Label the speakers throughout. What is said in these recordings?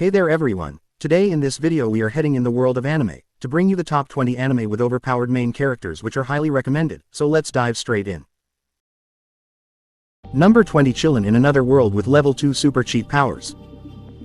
Speaker 1: Hey there everyone, today in this video we are heading in the world of anime, to bring you the top 20 anime with overpowered main characters which are highly recommended, so let's dive straight in. Number 20, Chillin' in Another World with Level 2 Super Cheat Powers.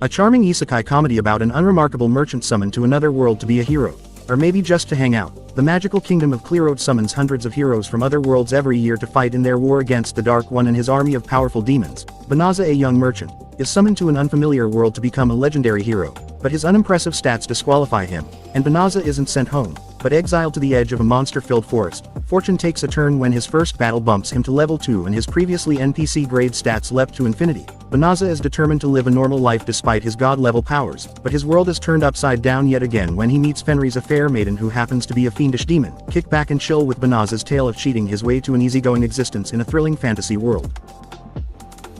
Speaker 1: A charming isekai comedy about an unremarkable merchant summoned to another world to be a hero, or maybe just to hang out. The magical kingdom of Clearode summons hundreds of heroes from other worlds every year to fight in their war against the Dark One and his army of powerful demons. Banaza, a young merchant, is summoned to an unfamiliar world to become a legendary hero, but his unimpressive stats disqualify him, and Banaza isn't sent home, but exiled to the edge of a monster-filled forest. Fortune takes a turn when his first battle bumps him to level 2 and his previously NPC grade stats leapt to infinity. Banaza is determined to live a normal life despite his god-level powers, but his world is turned upside down yet again when he meets Fenris, a fair maiden who happens to be a fiendish demon. Kick back and chill with Banaza's tale of cheating his way to an easygoing existence in a thrilling fantasy world.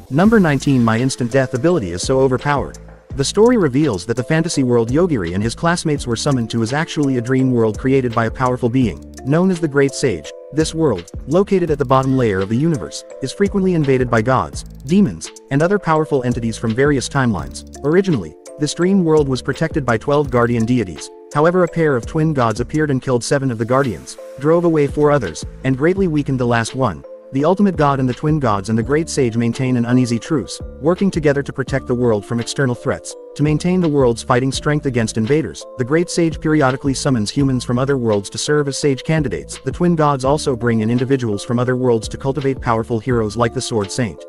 Speaker 1: Number 19, My Instant Death Ability is So Overpowered. The story reveals that the fantasy world Yogiri and his classmates were summoned to is actually a dream world created by a powerful being, known as the Great Sage. This world, located at the bottom layer of the universe, is frequently invaded by gods, demons, and other powerful entities from various timelines. Originally, this dream world was protected by 12 guardian deities. However, a pair of twin gods appeared and killed 7 of the guardians, drove away 4 others, and greatly weakened the last one. The ultimate god and the twin gods and the Great Sage maintain an uneasy truce, working together to protect the world from external threats. To maintain the world's fighting strength against invaders, the Great Sage periodically summons humans from other worlds to serve as sage candidates. The twin gods also bring in individuals from other worlds to cultivate powerful heroes like the Sword Saint.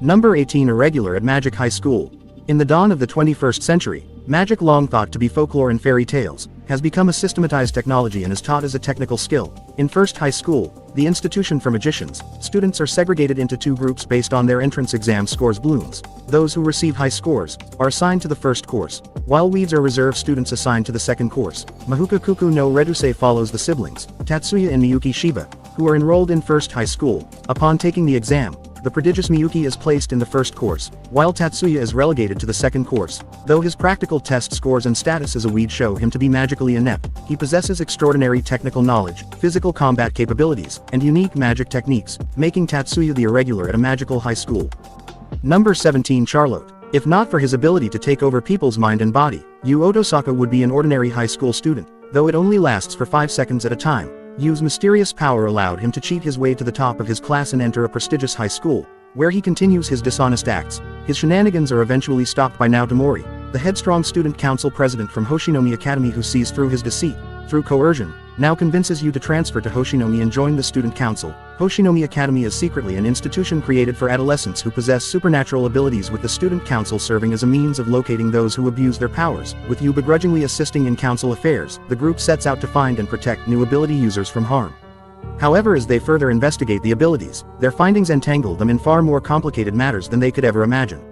Speaker 1: Number 18, Irregular at Magic High School. In the dawn of the 21st century, magic, long thought to be folklore and fairy tales, has become a systematized technology and is taught as a technical skill. In First High School, the institution for magicians, students are segregated into 2 groups based on their entrance exam scores. Bloons, those who receive high scores, are assigned to the first course, while weebs are reserve students assigned to the second course. Mahuka Kuku no Redusei follows the siblings, Tatsuya and Miyuki Shiba, who are enrolled in First High School. Upon taking the exam, the prodigious Miyuki is placed in the first course, while Tatsuya is relegated to the second course. Though his practical test scores and status as a weeb show him to be magically inept, he possesses extraordinary technical knowledge, physical combat capabilities, and unique magic techniques, making Tatsuya the Irregular at a magical high school. Number 17, Charlotte. If not for his ability to take over people's mind and body, Yu Otosaka would be an ordinary high school student, though it only lasts for 5 seconds at a time. Yu's mysterious power allowed him to cheat his way to the top of his class and enter a prestigious high school, where he continues his dishonest acts. His shenanigans are eventually stopped by Naotomori, the headstrong student council president from Hoshinomi Academy, who sees through his deceit. Through coercion, now convinces Yu to transfer to Hoshinomi and join the student council. Hoshinomi Academy is secretly an institution created for adolescents who possess supernatural abilities, with the student council serving as a means of locating those who abuse their powers. With Yu begrudgingly assisting in council affairs, the group sets out to find and protect new ability users from harm. However, as they further investigate the abilities, their findings entangle them in far more complicated matters than they could ever imagine.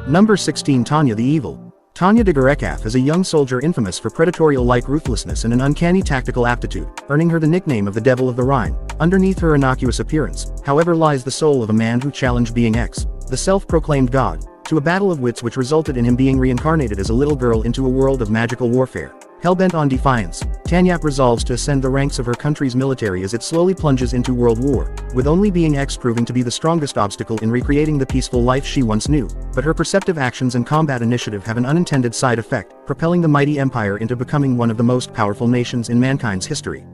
Speaker 1: Number 16, Tanya the Evil. Tanya de Garekaf is a young soldier infamous for predatorial-like ruthlessness and an uncanny tactical aptitude, earning her the nickname of the Devil of the Rhine. Underneath her innocuous appearance, however, lies the soul of a man who challenged being X, the self-proclaimed god, to a battle of wits which resulted in him being reincarnated as a little girl into a world of magical warfare. Hell-bent on defiance, Tanya resolves to ascend the ranks of her country's military as it slowly plunges into world war, with only being X proving to be the strongest obstacle in recreating the peaceful life she once knew. But her perceptive actions and combat initiative have an unintended side effect, propelling the mighty empire into becoming one of the most powerful nations in mankind's history.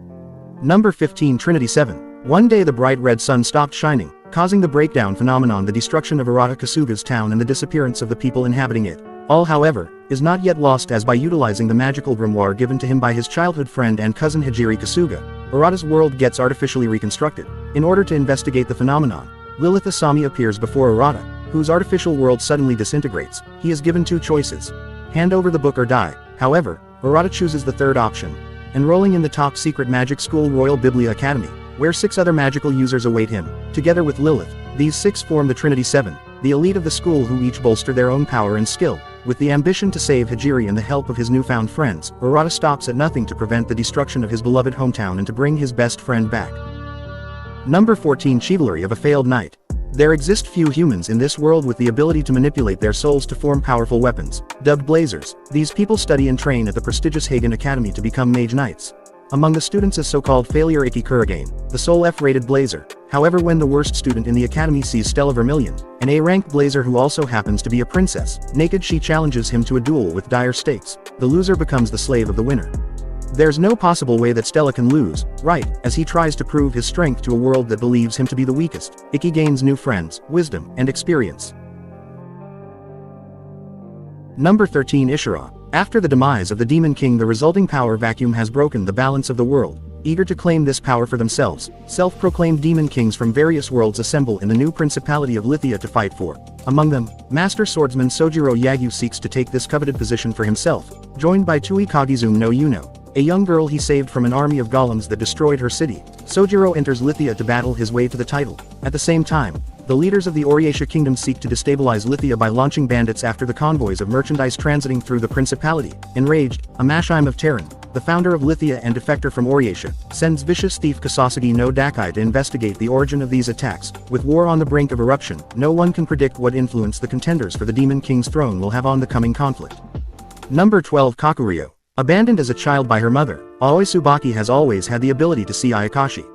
Speaker 1: Number 15, Trinity 7. One day the bright red sun stopped shining, causing the breakdown phenomenon, the destruction of Arata Kasuga's town and the disappearance of the people inhabiting it. All, however, is not yet lost, as by utilizing the magical grimoire given to him by his childhood friend and cousin Hajiri Kasuga, Arata's world gets artificially reconstructed. In order to investigate the phenomenon, Lilith Asami appears before Arata, whose artificial world suddenly disintegrates. He is given 2 choices: hand over the book or die. However, Arata chooses the third option, enrolling in the top-secret magic school Royal Biblia Academy, where 6 other magical users await him. Together with Lilith, these 6 form the Trinity 7, the elite of the school, who each bolster their own power and skill. With the ambition to save Hajiri and the help of his newfound friends, Arata stops at nothing to prevent the destruction of his beloved hometown and to bring his best friend back. Number 14, Chivalry of a Failed Knight. There exist few humans in this world with the ability to manipulate their souls to form powerful weapons, dubbed blazers. These people study and train at the prestigious Hagen Academy to become mage knights. Among the students is so-called failure Ikikuragane, the sole F-rated blazer. However, when the worst student in the academy sees Stella Vermilion, an A-ranked blazer who also happens to be a princess, naked, she challenges him to a duel with dire stakes. The loser becomes the slave of the winner. There's no possible way that Stella can lose, right, as he tries to prove his strength to a world that believes him to be the weakest. Iki gains new friends, wisdom, and experience. Number 13 Ishura. After the demise of the Demon King, the resulting power vacuum has broken the balance of the world. Eager to claim this power for themselves, self-proclaimed demon kings from various worlds assemble in the new principality of Lithia to fight for. Among them, Master Swordsman Sojiro Yagyu seeks to take this coveted position for himself, joined by Tui Kagizume no Yuno, a young girl he saved from an army of golems that destroyed her city. Sojiro enters Lithia to battle his way to the title. At the same time, the leaders of the Oryasia Kingdom seek to destabilize Lithia by launching bandits after the convoys of merchandise transiting through the principality. Enraged, Amashime of Terran, the founder of Lithia and defector from Oryasia, sends vicious thief Kasasagi no Dakai to investigate the origin of these attacks. With war on the brink of eruption, no one can predict what influence the contenders for the Demon King's throne will have on the coming conflict. Number 12 Kakuryo. Abandoned as a child by her mother, Aoi Tsubaki has always had the ability to see Ayakashi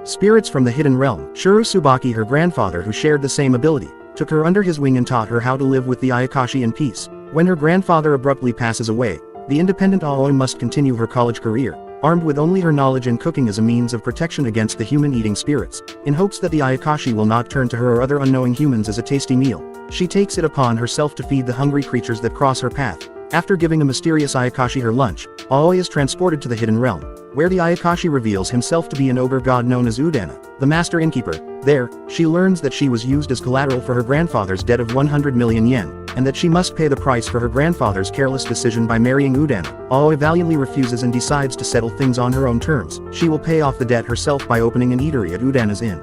Speaker 1: spirits from the hidden realm. Shuru Tsubaki, her grandfather who shared the same ability, took her under his wing and taught her how to live with the Ayakashi in peace. When her grandfather abruptly passes away, the independent Aoi must continue her college career, armed with only her knowledge and cooking as a means of protection against the human-eating spirits. In hopes that the Ayakashi will not turn to her or other unknowing humans as a tasty meal, she takes it upon herself to feed the hungry creatures that cross her path. After giving the mysterious Ayakashi her lunch, Aoi is transported to the hidden realm, where the Ayakashi reveals himself to be an ogre god known as Udana, the master innkeeper. There, she learns that she was used as collateral for her grandfather's debt of 100 million yen, and that she must pay the price for her grandfather's careless decision by marrying Udana. Aoi valiantly refuses and decides to settle things on her own terms. She will pay off the debt herself by opening an eatery at Udana's inn.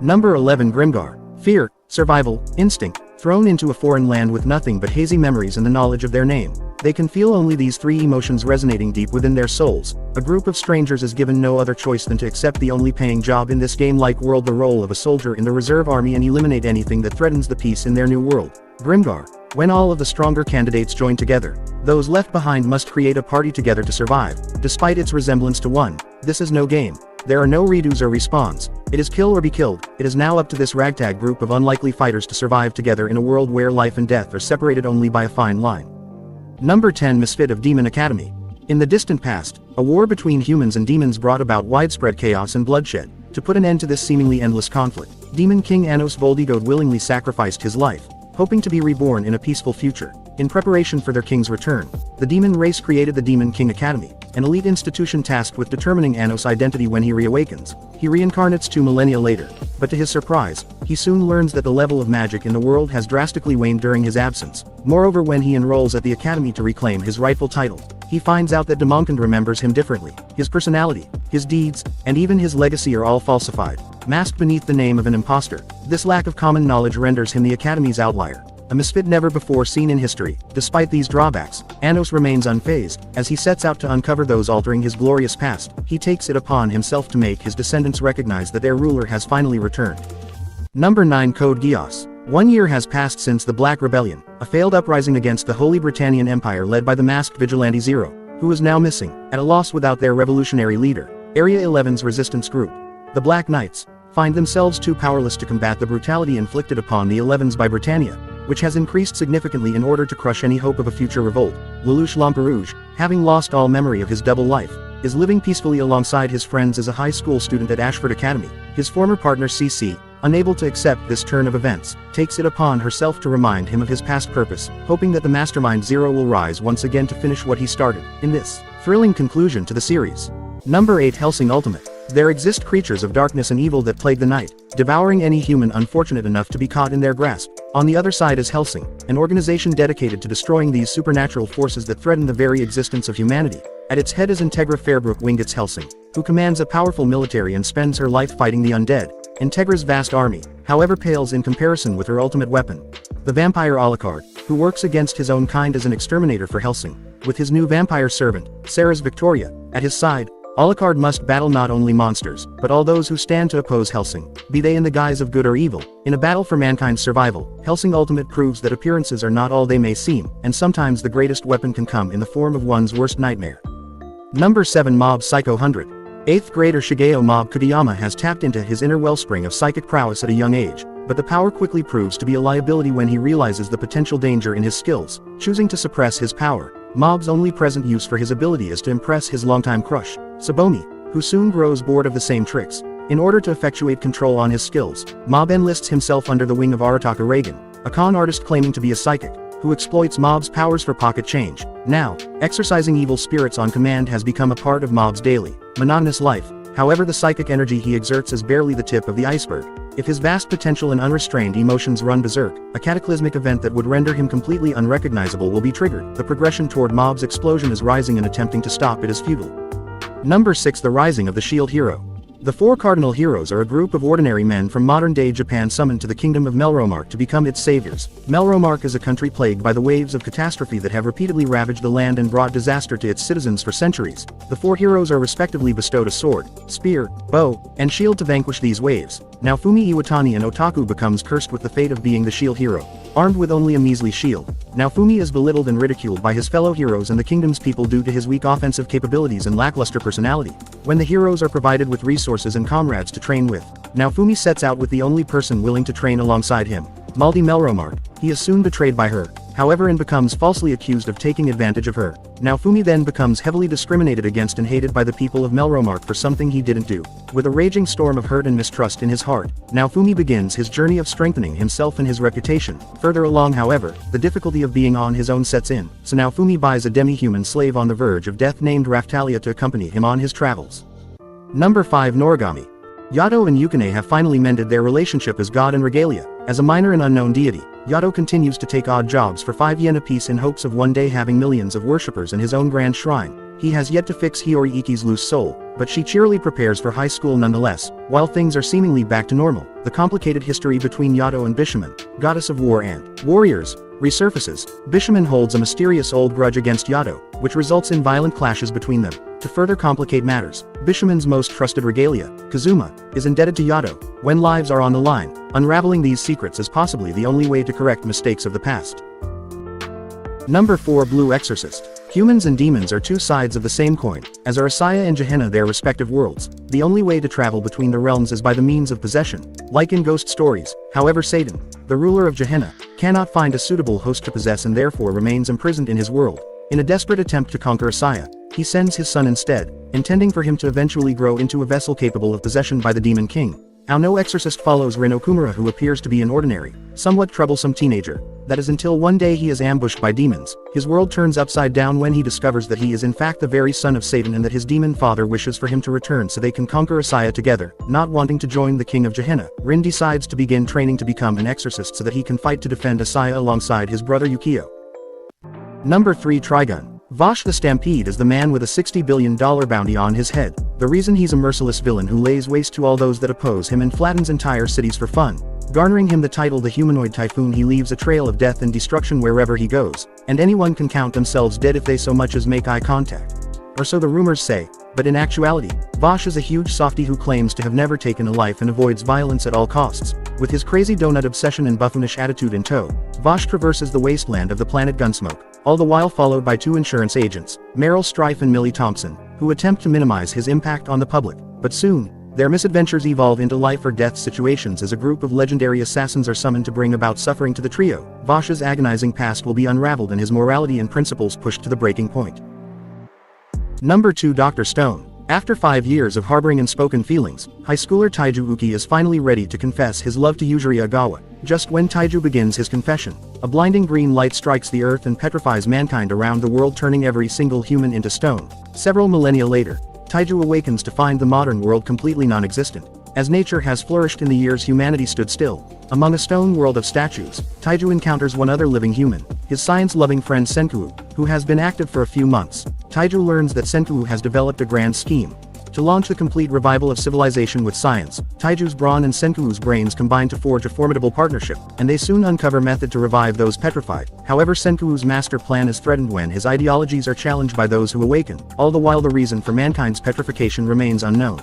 Speaker 1: Number 11 Grimgar. Fear, survival, instinct. Thrown into a foreign land with nothing but hazy memories and the knowledge of their name, they can feel only these three emotions resonating deep within their souls. A group of strangers is given no other choice than to accept the only paying job in this game-like world, the role of a soldier in the reserve army, and eliminate anything that threatens the peace in their new world. Grimgar. When all of the stronger candidates join together, those left behind must create a party together to survive. Despite its resemblance to one, this is no game. There are no redos or respawns. It is kill or be killed. It is now up to this ragtag group of unlikely fighters to survive together in a world where life and death are separated only by a fine line. Number 10 Misfit of Demon Academy. In the distant past, a war between humans and demons brought about widespread chaos and bloodshed. To put an end to this seemingly endless conflict, Demon King Anos Voldigod willingly sacrificed his life, hoping to be reborn in a peaceful future. In preparation for their king's return, the demon race created the Demon King Academy, an elite institution tasked with determining Anos' identity when he reawakens. He reincarnates 2 millennia later, but to his surprise, he soon learns that the level of magic in the world has drastically waned during his absence. Moreover, when he enrolls at the academy to reclaim his rightful title, he finds out that Damonkund remembers him differently. His personality, his deeds, and even his legacy are all falsified, masked beneath the name of an imposter. This lack of common knowledge renders him the academy's outlier, a misfit never before seen in history. Despite these drawbacks, Anos remains unfazed. As he sets out to uncover those altering his glorious past, he takes it upon himself to make his descendants recognize that their ruler has finally returned. Number 9 Code Geass. 1 year has passed since the Black Rebellion, a failed uprising against the Holy Britannian Empire led by the masked vigilante Zero, who is now missing, at a loss without their revolutionary leader. Area 11's resistance group, the Black Knights, find themselves too powerless to combat the brutality inflicted upon the 11s by Britannia, which has increased significantly in order to crush any hope of a future revolt. Lelouch Lamperouge, having lost all memory of his double life, is living peacefully alongside his friends as a high school student at Ashford Academy. His former partner CC, unable to accept this turn of events, takes it upon herself to remind him of his past purpose, hoping that the mastermind Zero will rise once again to finish what he started. In this thrilling conclusion to the series. Number 8 Hellsing Ultimate. There exist creatures of darkness and evil that plague the night, devouring any human unfortunate enough to be caught in their grasp. On the other side is Hellsing, an organization dedicated to destroying these supernatural forces that threaten the very existence of humanity. At its head is Integra Fairbrook Wingets Hellsing, who commands a powerful military and spends her life fighting the undead. Integra's vast army, however, pales in comparison with her ultimate weapon, the vampire Alucard, who works against his own kind as an exterminator for Hellsing. With his new vampire servant, Sarah's Victoria, at his side, Alucard must battle not only monsters, but all those who stand to oppose Hellsing, be they in the guise of good or evil. In a battle for mankind's survival, Hellsing Ultimate proves that appearances are not all they may seem, and sometimes the greatest weapon can come in the form of one's worst nightmare. Number 7 Mob Psycho 100. 8th grader Shigeo Mob Kageyama has tapped into his inner wellspring of psychic prowess at a young age, but the power quickly proves to be a liability when he realizes the potential danger in his skills. Choosing to suppress his power, Mob's only present use for his ability is to impress his longtime crush, Sabomi, who soon grows bored of the same tricks. In order to effectuate control on his skills, Mob enlists himself under the wing of Arataka Reagan, a con artist claiming to be a psychic, who exploits Mob's powers for pocket change. Now, exercising evil spirits on command has become a part of Mob's daily, monotonous life. However, the psychic energy he exerts is barely the tip of the iceberg. If his vast potential and unrestrained emotions run berserk, a cataclysmic event that would render him completely unrecognizable will be triggered. The progression toward Mob's explosion is rising, and attempting to stop it is futile. Number 6 The Rising of the Shield Hero. The 4 cardinal heroes are a group of ordinary men from modern-day Japan summoned to the kingdom of Melromark to become its saviors. Melromark is a country plagued by the waves of catastrophe that have repeatedly ravaged the land and brought disaster to its citizens for centuries. The 4 heroes are respectively bestowed a sword, spear, bow, and shield to vanquish these waves. Now Fumi Iwatani, an otaku, becomes cursed with the fate of being the shield hero. Armed with only a measly shield, now Fumi is belittled and ridiculed by his fellow heroes and the kingdom's people due to his weak offensive capabilities and lackluster personality. When the heroes are provided with resources and comrades to train with, now Fumi sets out with the only person willing to train alongside him, Maldi Melromark. He is soon betrayed by her, however, and becomes falsely accused of taking advantage of her. Now Fumi then becomes heavily discriminated against and hated by the people of Melromark for something he didn't do. With a raging storm of hurt and mistrust in his heart, now Fumi begins his journey of strengthening himself and his reputation. Further along, however, the difficulty of being on his own sets in, so now Fumi buys a demi-human slave on the verge of death named Raftalia to accompany him on his travels. Number 5 Noragami. Yato and Yukine have finally mended their relationship as god and regalia. As a minor and unknown deity, Yato continues to take odd jobs for 5 yen apiece in hopes of one day having millions of worshippers in his own grand shrine. He has yet to fix Hiyori Iki's loose soul, but she cheerily prepares for high school nonetheless. While things are seemingly back to normal, the complicated history between Yato and Bishamon, goddess of war and warriors, resurfaces. Bishamon holds a mysterious old grudge against Yato, which results in violent clashes between them. To further complicate matters, Bishamon's most trusted regalia, Kazuma, is indebted to Yato. When lives are on the line, unraveling these secrets is possibly the only way to correct mistakes of the past. Number 4 Blue Exorcist. Humans and demons are 2 sides of the same coin, as are Asaya and Gehenna, their respective worlds. The only way to travel between the realms is by the means of possession, like in ghost stories. However, Satan, the ruler of Gehenna, cannot find a suitable host to possess and therefore remains imprisoned in his world. In a desperate attempt to conquer Asaya, he sends his son instead, intending for him to eventually grow into a vessel capable of possession by the Demon King. How no exorcist follows Rin Okumura, who appears to be an ordinary, somewhat troublesome teenager. That is until one day he is ambushed by demons. His world turns upside down when he discovers that he is in fact the very son of Satan and that his demon father wishes for him to return so they can conquer Asaya together. Not wanting to join the king of Gehenna, Rin decides to begin training to become an exorcist so that he can fight to defend Asaya alongside his brother Yukio. Number 3 Trigun. Vosh the Stampede is the man with a $60 billion bounty on his head. The reason he's a merciless villain who lays waste to all those that oppose him and flattens entire cities for fun. Garnering him the title the Humanoid Typhoon, he leaves a trail of death and destruction wherever he goes, and anyone can count themselves dead if they so much as make eye contact. Or so the rumors say, but in actuality, Vosh is a huge softy who claims to have never taken a life and avoids violence at all costs. With his crazy donut obsession and buffoonish attitude in tow, Vosh traverses the wasteland of the planet Gunsmoke, all the while followed by 2 insurance agents, Meryl Streif and Millie Thompson, who attempt to minimize his impact on the public. But soon, their misadventures evolve into life or death situations as a group of legendary assassins are summoned to bring about suffering to the trio. Vosh's agonizing past will be unraveled and his morality and principles pushed to the breaking point. Number 2 Dr. Stone. After 5 years of harboring unspoken feelings, high schooler Taiju Uki is finally ready to confess his love to Yujiri Agawa. Just when Taiju begins his confession, a blinding green light strikes the earth and petrifies mankind around the world, turning every single human into stone. Several millennia later, Taiju awakens to find the modern world completely non-existent. As nature has flourished in the years humanity stood still, among a stone world of statues, Taiju encounters one other living human, his science-loving friend Senku, who has been active for a few months. Taiju learns that Senku has developed a grand scheme to launch the complete revival of civilization with science. Taiju's brawn and Senku's brains combine to forge a formidable partnership, and they soon uncover method to revive those petrified. However, Senku's master plan is threatened when his ideologies are challenged by those who awaken, all the while the reason for mankind's petrification remains unknown.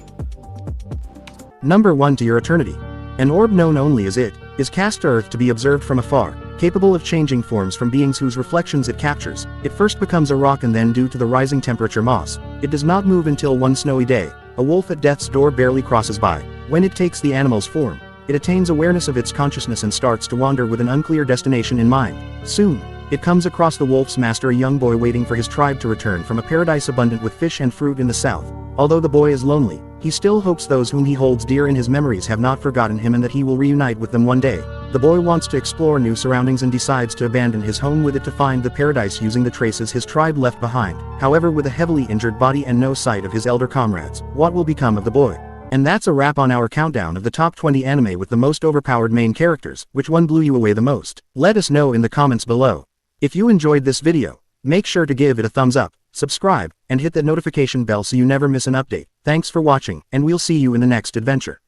Speaker 1: Number 1 To Your Eternity. An orb known only as It is cast to Earth to be observed from afar. Capable of changing forms from beings whose reflections it captures, it first becomes a rock and then due to the rising temperature moss. It does not move until one snowy day, a wolf at death's door barely crosses by. When it takes the animal's form, it attains awareness of its consciousness and starts to wander with an unclear destination in mind. Soon, it comes across the wolf's master, a young boy waiting for his tribe to return from a paradise abundant with fish and fruit in the south. Although the boy is lonely, he still hopes those whom he holds dear in his memories have not forgotten him and that he will reunite with them one day. The boy wants to explore new surroundings and decides to abandon his home with it to find the paradise using the traces his tribe left behind. However, with a heavily injured body and no sight of his elder comrades, what will become of the boy? And that's a wrap on our countdown of the top 20 anime with the most overpowered main characters. Which one blew you away the most? Let us know in the comments below. If you enjoyed this video, make sure to give it a thumbs up, subscribe, and hit that notification bell so you never miss an update. Thanks for watching, and we'll see you in the next adventure.